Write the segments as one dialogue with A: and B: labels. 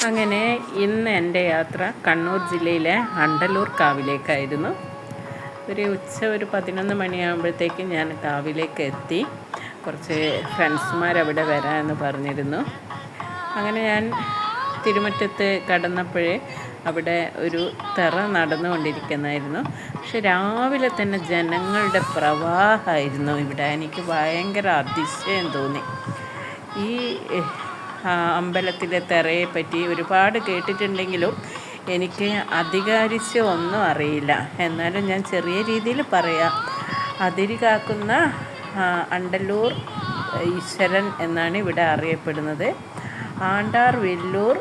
A: അങ്ങനെ ഇന്ന് എൻ്റെ യാത്ര കണ്ണൂർ ജില്ലയിലെ അണ്ടലൂർ കാവിലേക്കായിരുന്നു. ഒരു 11 മണിയാകുമ്പോഴത്തേക്കും ഞാൻ കാവിലേക്ക് എത്തി. കുറച്ച് ഫ്രണ്ട്സുമാരവിടെ വരാമെന്ന് പറഞ്ഞിരുന്നു. അങ്ങനെ ഞാൻ തിരുമുറ്റത്ത് കടന്നപ്പോഴേ അവിടെ ഒരു തെറ നടന്നുകൊണ്ടിരിക്കുന്നതായിരുന്നു. പക്ഷെ രാവിലെ തന്നെ ജനങ്ങളുടെ പ്രവാഹമായിരുന്നു ഇവിടെ. എനിക്ക് ഭയങ്കര അതിശയം തോന്നി. ഈ അമ്പലത്തിലെ തെറയെ പറ്റി ഒരുപാട് കേട്ടിട്ടുണ്ടെങ്കിലും എനിക്ക് അധികാരിച്ച് ഒന്നും അറിയില്ല. എന്നാലും ഞാൻ ചെറിയ രീതിയിൽ പറയാം. അതിര് കാക്കുന്ന അണ്ടലൂർ ഈശ്വരൻ എന്നാണ് ഇവിടെ അറിയപ്പെടുന്നത്. ആണ്ടാർ വെല്ലൂർ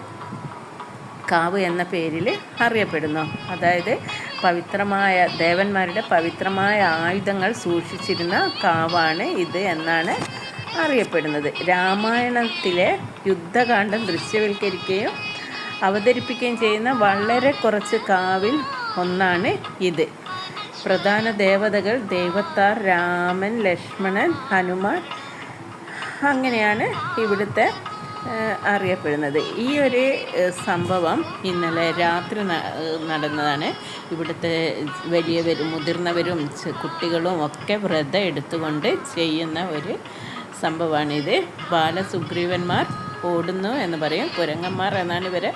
A: കാവ് എന്ന പേരിൽ അറിയപ്പെടുന്നു. അതായത് പവിത്രമായ ദേവന്മാരുടെ പവിത്രമായ ആയുധങ്ങൾ സൂക്ഷിച്ചിരുന്ന കാവാണ് ഇത് എന്നാണ് അറിയപ്പെടുന്നത്. രാമായണത്തിലെ യുദ്ധകാന്ഡം ദൃശ്യവൽക്കരിക്കുകയും അവതരിപ്പിക്കുകയും ചെയ്യുന്ന വളരെ കുറച്ച് കാവിൽ ഒന്നാണ് ഇത്. പ്രധാന ദേവതകൾ ദൈവത്താർ, രാമൻ, ലക്ഷ്മണൻ, ഹനുമാൻ, അങ്ങനെയാണ് ഇവിടുത്തെ അറിയപ്പെടുന്നത്. ഈ ഒരു സംഭവം ഇന്നലെ രാത്രി നടന്നതാണ്. ഇവിടുത്തെ വലിയവരും മുതിർന്നവരും കുട്ടികളും ഒക്കെ വ്രതം എടുത്തുകൊണ്ട് ചെയ്യുന്ന ഒരു സംഭവമാണിത്. ബാലസുഗ്രീവന്മാർ ഓടുന്നു എന്ന് പറയും. കുരങ്ങന്മാർ എന്നാണ് ഇവരെ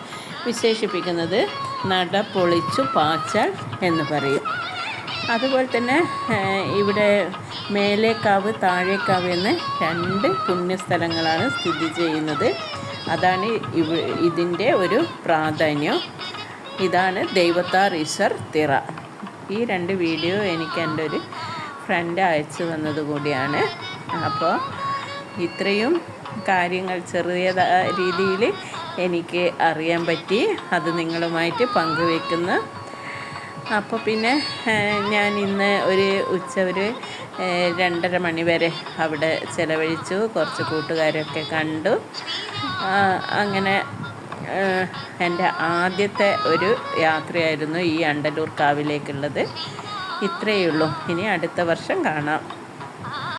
A: വിശേഷിപ്പിക്കുന്നത്. നട പൊളിച്ചു പാച്ചാൽ എന്ന് പറയും. അതുപോലെ തന്നെ ഇവിടെ മേലേക്കാവ്, താഴേക്കാവ് എന്ന് 2 പുണ്യസ്ഥലങ്ങളാണ് സ്ഥിതി ചെയ്യുന്നത്. അതാണ് ഇതിൻ്റെ ഒരു പ്രാധാന്യം. ഇതാണ് ദൈവത്താർ ഈശ്വർ തിറ. ഈ 2 വീഡിയോ എനിക്ക് എൻ്റെ ഒരു ഫ്രണ്ട് അയച്ചു തന്നത് കൂടിയാണ്. അപ്പോൾ ഇത്രയും കാര്യങ്ങൾ ചെറിയ രീതിയിൽ എനിക്ക് അറിയാൻ പറ്റി. അത് നിങ്ങളുമായിട്ട് പങ്കുവെക്കുന്നു. അപ്പോൾ പിന്നെ ഞാൻ ഇന്ന് ഒരു 2:30 മണി വരെ അവിടെ ചിലവഴിച്ചു. കുറച്ച് കൂട്ടുകാരൊക്കെ കണ്ടു. അങ്ങനെ എൻ്റെ ആദ്യത്തെ ഒരു യാത്രയായിരുന്നു ഈ അണ്ടലൂർ കാവിലേക്കുള്ളത്. ഇത്രയേ ഉള്ളൂ. ഇനി അടുത്ത വർഷം കാണാം.